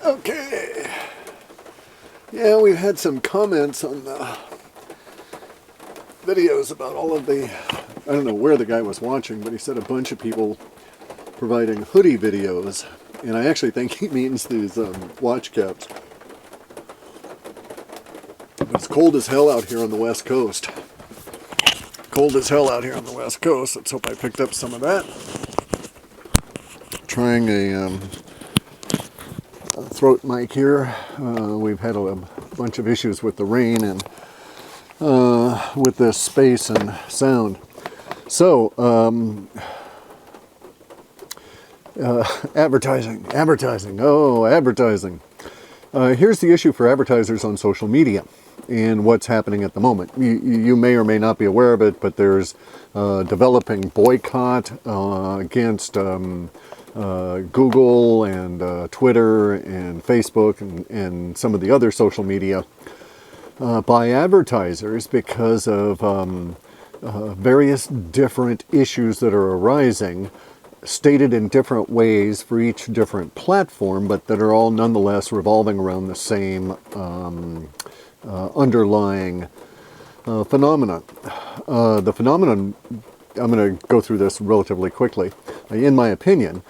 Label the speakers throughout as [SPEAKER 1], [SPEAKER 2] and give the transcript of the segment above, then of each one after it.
[SPEAKER 1] Okay. Yeah, we've had some comments on the videos about all of the, I don't know where the guy was watching, but he said a bunch of people providing hoodie videos. And I actually think he means these watch caps. But it's cold as hell out here on the West Coast. Cold as hell out here on the West Coast. Let's hope I picked up some of that. Trying a throat mic here. We've had a bunch of issues with the rain and with this space and sound. So, advertising. Oh, advertising. Here's the issue for advertisers on social media and what's happening at the moment. You may or may not be aware of it, but there's developing boycott against Google and Twitter and Facebook and some of the other social media by advertisers because of various different issues that are arising, stated in different ways for each different platform, but that are all nonetheless revolving around the same underlying phenomenon. The phenomenon, I'm going to go through this relatively quickly, in my opinion,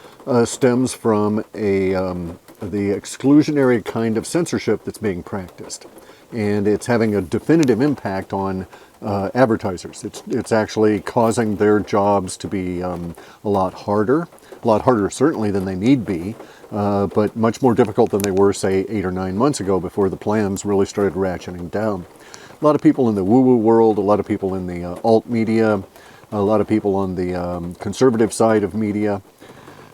[SPEAKER 1] stems from the exclusionary kind of censorship that's being practiced. And it's having a definitive impact on advertisers. It's actually causing their jobs to be a lot harder certainly than they need be, but much more difficult than they were, say, 8 or 9 months ago before the plans really started ratcheting down. A lot of people in the woo-woo world, a lot of people in the alt media, a lot of people on the conservative side of media,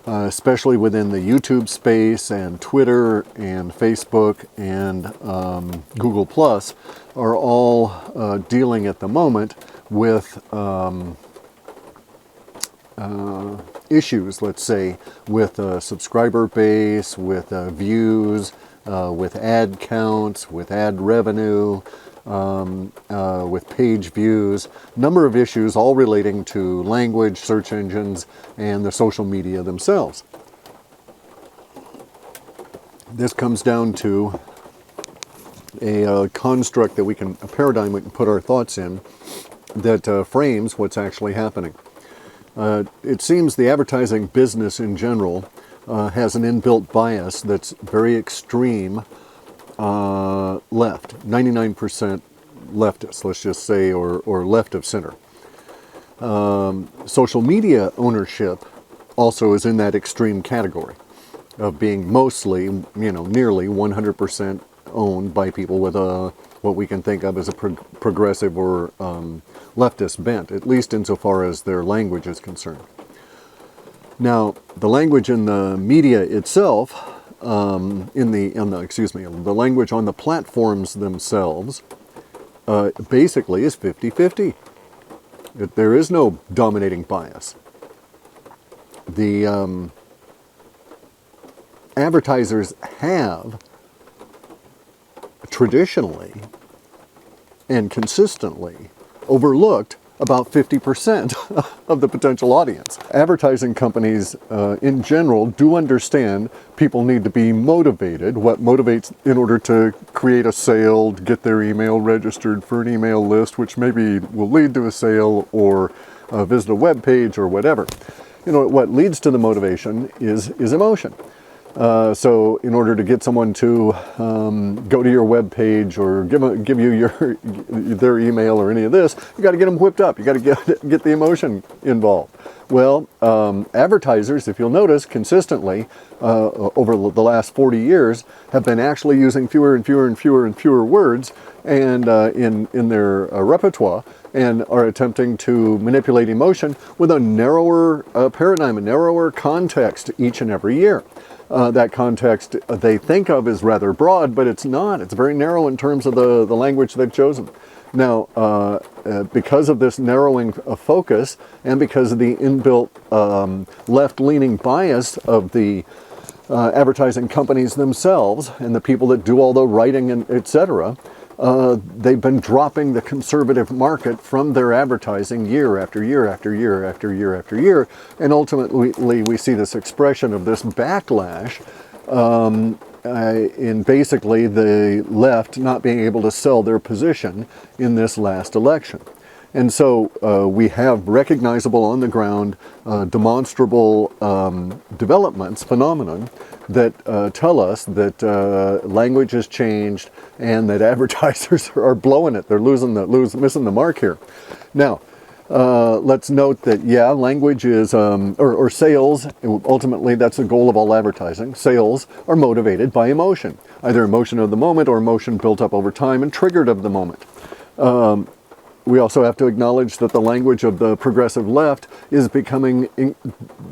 [SPEAKER 1] especially within the YouTube space and Twitter and Facebook and Google Plus, are all dealing at the moment with issues, let's say, with subscriber base, with views, with ad counts, with ad revenue, with page views, number of issues all relating to language, search engines, and the social media themselves. This comes down to a construct that a paradigm we can put our thoughts in that frames what's actually happening. It seems the advertising business in general has an inbuilt bias that's very extreme left, 99% leftist, let's just say, or left of center. Social media ownership also is in that extreme category of being mostly, nearly 100% owned by people with what we can think of as a progressive or leftist bent, at least insofar as their language is concerned. Now, the language in the media itself, the language on the platforms themselves, basically is 50-50. There is no dominating bias. The advertisers have traditionally and consistently overlooked about 50% of the potential audience. Advertising companies in general do understand people need to be motivated. What motivates in order to create a sale, to get their email registered for an email list, which maybe will lead to a sale, or visit a web page or whatever. What leads to the motivation is emotion. So in order to get someone to go to your web page or give you their email or any of this, you got to get them whipped up. You got to get the emotion involved. Well, advertisers, if you'll notice, consistently over the last 40 years have been actually using fewer and fewer words and in their repertoire, and are attempting to manipulate emotion with a narrower paradigm, a narrower context each and every year. That context they think of as rather broad, but it's not. It's very narrow in terms of the language they've chosen. Now, because of this narrowing of focus and because of the inbuilt left-leaning bias of the advertising companies themselves and the people that do all the writing and etc., they've been dropping the conservative market from their advertising year after year after year after year after year. And ultimately, we see this expression of this backlash in basically the left not being able to sell their position in this last election. And so we have recognizable on the ground, demonstrable developments, phenomenon that tell us that language has changed and that advertisers are blowing it. They're missing the mark here. Now, let's note that, yeah, language is, or sales, ultimately that's the goal of all advertising. Sales are motivated by emotion, either emotion of the moment or emotion built up over time and triggered of the moment. We also have to acknowledge that the language of the progressive left is becoming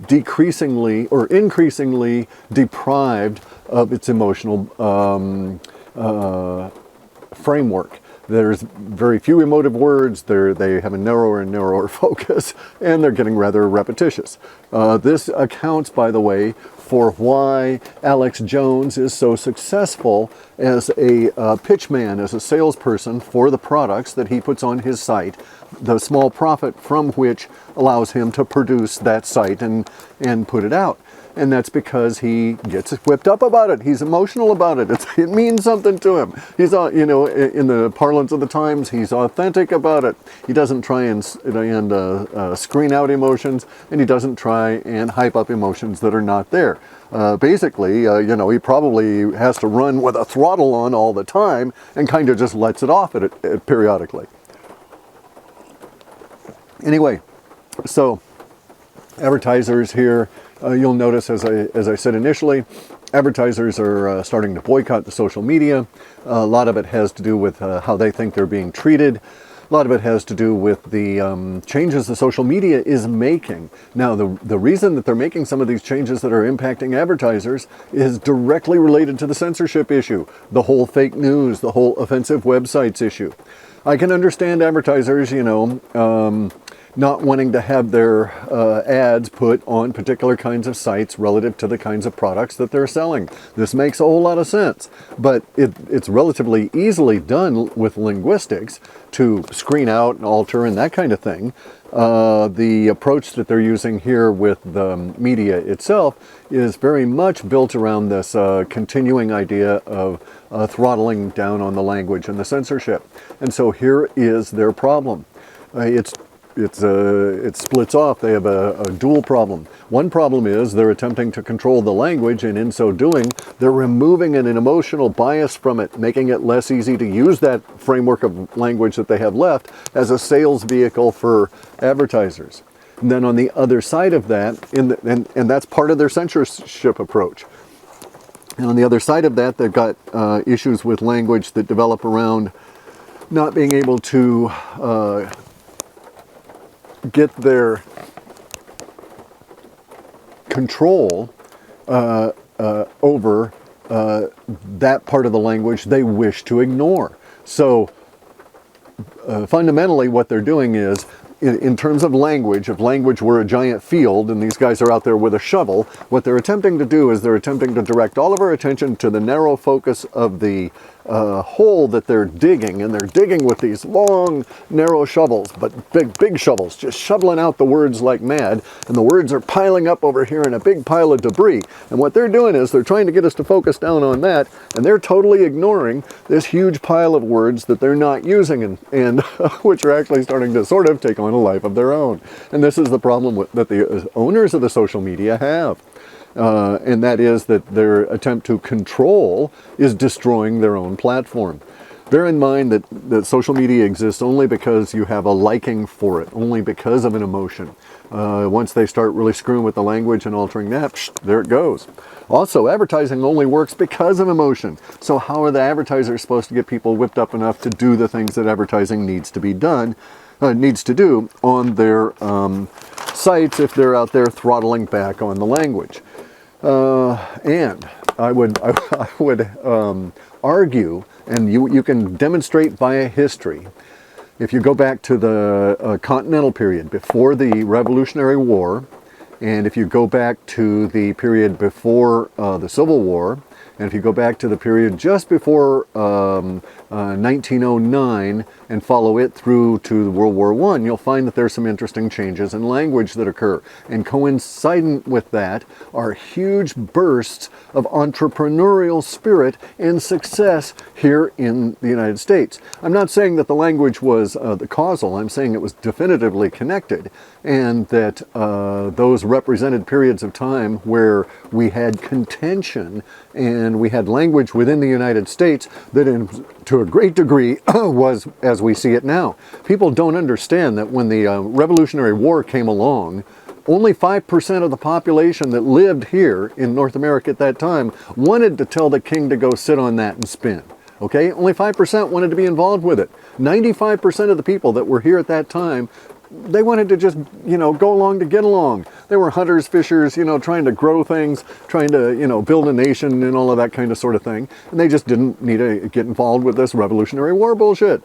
[SPEAKER 1] decreasingly or increasingly deprived of its emotional framework. There's very few emotive words, they have a narrower and narrower focus, and they're getting rather repetitious. This accounts, by the way, for why Alex Jones is so successful as a pitchman, as a salesperson for the products that he puts on his site, the small profit from which allows him to produce that site and put it out. And that's because he gets whipped up about it. He's emotional about it. It means something to him. He's, in the parlance of the times, he's authentic about it. He doesn't try and screen out emotions, and he doesn't try and hype up emotions that are not there. Basically, he probably has to run with a throttle on all the time and kind of just lets it off periodically. Anyway, so advertisers here. You'll notice, as I said initially, advertisers are starting to boycott the social media. A lot of it has to do with how they think they're being treated. A lot of it has to do with the changes the social media is making. Now, the reason that they're making some of these changes that are impacting advertisers is directly related to the censorship issue, the whole fake news, the whole offensive websites issue. I can understand advertisers, not wanting to have their ads put on particular kinds of sites relative to the kinds of products that they're selling. This makes a whole lot of sense, but it's relatively easily done with linguistics to screen out and alter and that kind of thing. The approach that they're using here with the media itself is very much built around this continuing idea of throttling down on the language and the censorship. And so here is their problem. It splits off. They have a dual problem. One problem is they're attempting to control the language, and in so doing, they're removing an emotional bias from it, making it less easy to use that framework of language that they have left as a sales vehicle for advertisers. And then on the other side of that, and that's part of their censorship approach. And on the other side of that, they've got issues with language that develop around not being able to get their control over that part of the language they wish to ignore. So fundamentally what they're doing is, in terms of language, if language were a giant field and these guys are out there with a shovel, what they're attempting to do is they're attempting to direct all of our attention to the narrow focus of the hole that they're digging, and they're digging with these long, narrow shovels, but big shovels, just shoveling out the words like mad, and the words are piling up over here in a big pile of debris. And what they're doing is they're trying to get us to focus down on that, and they're totally ignoring this huge pile of words that they're not using, and which are actually starting to sort of take on a life of their own. And this is the problem that the owners of the social media have. And that is that their attempt to control is destroying their own platform. Bear in mind that social media exists only because you have a liking for it, only because of an emotion. Once they start really screwing with the language and altering that, there it goes. Also, advertising only works because of emotion. So how are the advertisers supposed to get people whipped up enough to do the things that advertising needs to do on their sites if they're out there throttling back on the language? And I would argue, and you can demonstrate via history, if you go back to the Continental period, before the Revolutionary War, And if you go back to the period before the Civil War, and if you go back to the period just before 1909 and follow it through to World War I, you'll find that there's some interesting changes in language that occur. And coincident with that are huge bursts of entrepreneurial spirit and success here in the United States. I'm not saying that the language was the causal, I'm saying it was definitively connected, and that those represented periods of time where we had contention and we had language within the United States that to a great degree was as we see it now. People don't understand that when the Revolutionary War came along, only 5% of the population that lived here in North America at that time wanted to tell the king to go sit on that and spin. Okay, only 5% wanted to be involved with it. 95% of the people that were here at that time, they wanted to just, go along to get along. They were hunters, fishers, trying to grow things, trying to, build a nation and all of that kind of sort of thing. And they just didn't need to get involved with this Revolutionary War bullshit.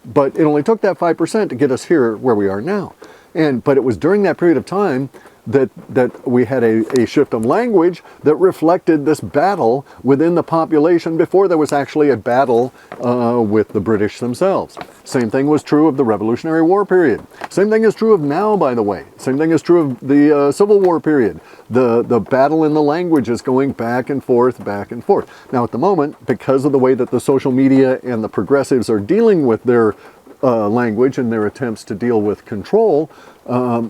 [SPEAKER 1] But it only took that 5% to get us here where we are now. But it was during that period of time that we had a shift of language that reflected this battle within the population before there was actually a battle with the British themselves. Same thing was true of the Revolutionary War period. Same thing is true of now, by the way. Same thing is true of the Civil War period. The battle in the language is going back and forth, back and forth. Now at the moment, because of the way that the social media and the progressives are dealing with their language and their attempts to deal with control,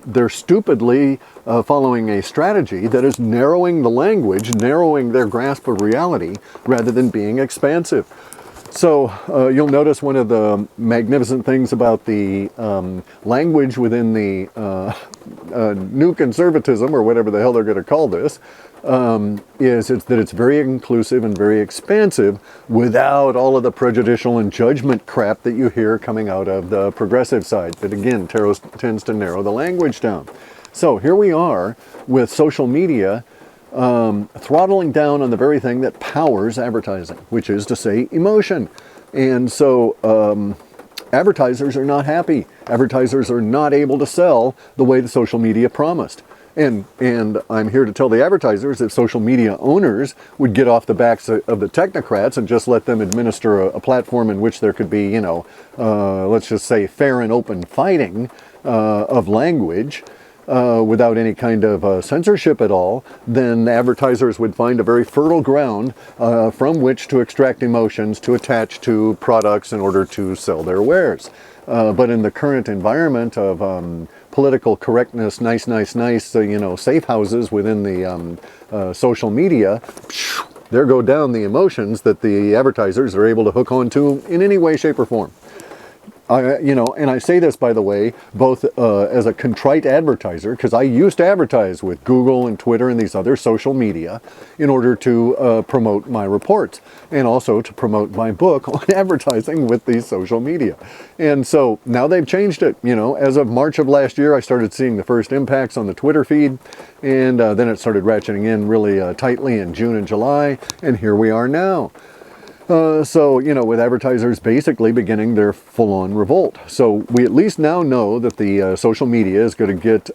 [SPEAKER 1] they're stupidly following a strategy that is narrowing the language, narrowing their grasp of reality, rather than being expansive. So you'll notice one of the magnificent things about the language within the new conservatism, or whatever the hell they're going to call this, is that it's very inclusive and very expansive without all of the prejudicial and judgment crap that you hear coming out of the progressive side. That again tends to narrow the language down. So here we are with social media throttling down on the very thing that powers advertising, which is to say emotion. And so advertisers are not happy. Advertisers are not able to sell the way the social media promised. And I'm here to tell the advertisers that social media owners would get off the backs of the technocrats and just let them administer a platform in which there could be, let's just say fair and open fighting of language without any kind of censorship at all, then advertisers would find a very fertile ground from which to extract emotions to attach to products in order to sell their wares. But in the current environment of political correctness, nice, safe houses within the social media, there go down the emotions that the advertisers are able to hook onto in any way, shape, or form. And I say this, by the way, both as a contrite advertiser, because I used to advertise with Google and Twitter and these other social media in order to promote my reports, and also to promote my book on advertising with these social media. And so now they've changed it. As of March of last year, I started seeing the first impacts on the Twitter feed, and then it started ratcheting in really tightly in June and July, and here we are now. So, with advertisers basically beginning their full-on revolt. So we at least now know that the social media is going to get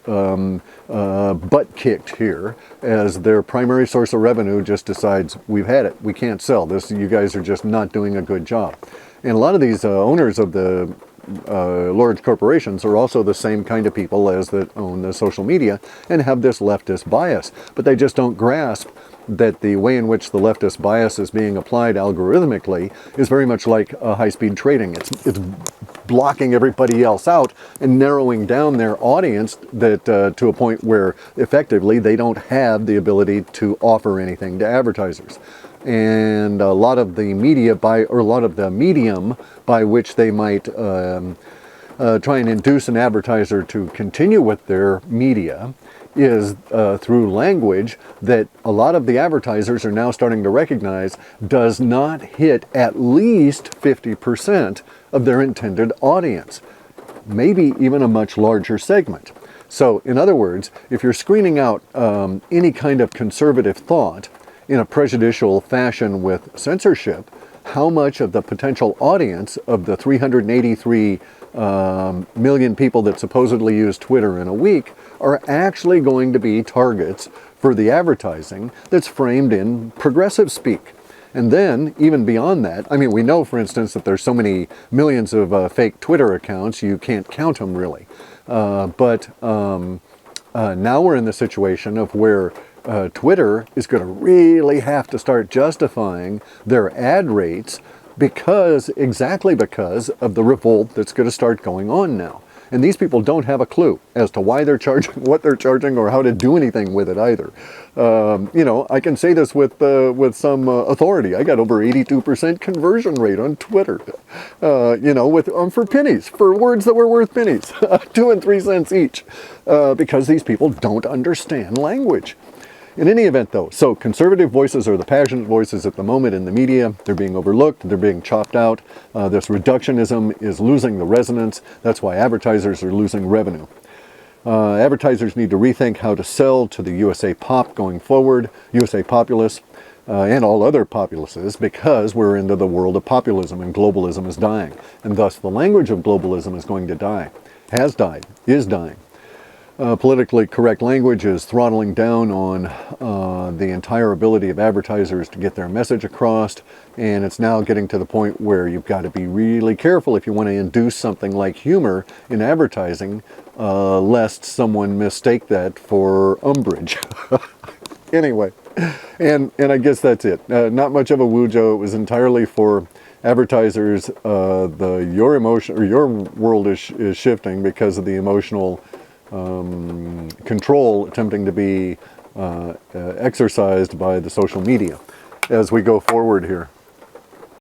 [SPEAKER 1] butt kicked here, as their primary source of revenue just decides, we've had it, we can't sell this, you guys are just not doing a good job. And a lot of these owners of the large corporations are also the same kind of people as that own the social media and have this leftist bias, but they just don't grasp that the way in which the leftist bias is being applied algorithmically is very much like high-speed trading. It's blocking everybody else out and narrowing down their audience that to a point where effectively they don't have the ability to offer anything to advertisers. And a lot of the media a lot of the medium by which they might try and induce an advertiser to continue with their media is through language that a lot of the advertisers are now starting to recognize does not hit at least 50% of their intended audience, maybe even a much larger segment. So in other words, if you're screening out any kind of conservative thought in a prejudicial fashion with censorship, how much of the potential audience of the 383 million people that supposedly use Twitter in a week are actually going to be targets for the advertising that's framed in progressive speak. And then, even beyond that, I mean, we know, for instance, that there's so many millions of fake Twitter accounts, you can't count them really. But now we're in the situation of where Twitter is going to really have to start justifying their ad rates exactly because of the revolt that's going to start going on now. And these people don't have a clue as to why they're charging, what they're charging, or how to do anything with it either. You know, I can say this with some authority. I got over 82% conversion rate on Twitter. You know, for pennies, for words that were worth pennies, 2 and 3 cents each, because these people don't understand language. In any event, though, so conservative voices are the passionate voices at the moment in the media. They're being overlooked. They're being chopped out. This reductionism is losing the resonance. That's why advertisers are losing revenue. Advertisers need to rethink how to sell to the USA pop going forward, USA populace, and all other populaces, because we're into the world of populism and globalism is dying. And thus the language of globalism is going to die, has died, is dying. Politically correct language is throttling down on the entire ability of advertisers to get their message across, and it's now getting to the point where you've got to be really careful if you want to induce something like humor in advertising, lest someone mistake that for umbrage. Anyway, and I guess that's it. Not much of a wujo. It was entirely for advertisers. Your emotion, or your world is shifting because of the emotional control attempting to be exercised by the social media as we go forward here.